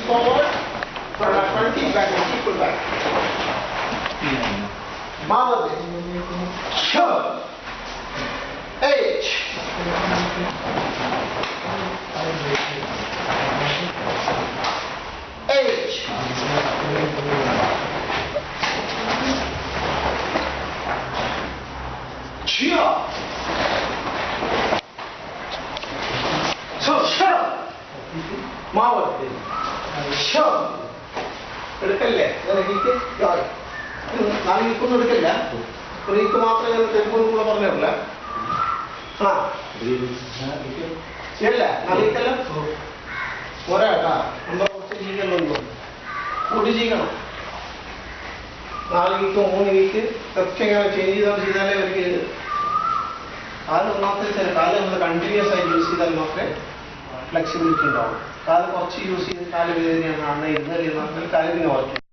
forward, front hip back, hip pull back. Mother, sure. H. H. Cheer. So sure. Mother, sure. എടുക്കല്ലേ എനിക്ക് നാളേക്കൊന്നും എടുക്കില്ല എനിക്ക് മാത്രമേ ഞാൻ ടെലിഫോണിൽ കൂടെ പറഞ്ഞിട്ടില്ല ആ ശരിയല്ല നാളേക്കല്ല ഒരാട്ടാ എന്താ കുറച്ച് ജീവികളുണ്ടോ കൂടി ചെയ്യണം 4 വീക്കോ 3 വീക്ക് ഒക്കെ ഇങ്ങനെ ചേഞ്ച് ചെയ്താലേ അവർക്ക് കാല് ഒന്നാമത്തെ ചില കാല് നമ്മൾ കണ്ടിന്യൂസ് ആയിട്ട് യൂസ് ചെയ്താൽ മാത്രമേ ഫ്ലെക്സിബിലിറ്റി ഉണ്ടാവും കാല് കുറച്ച് യൂസ് ചെയ്ത് കാല് വേദനയാണ് ഇരുന്നൽ കാല് പിന്നെ വർക്ക്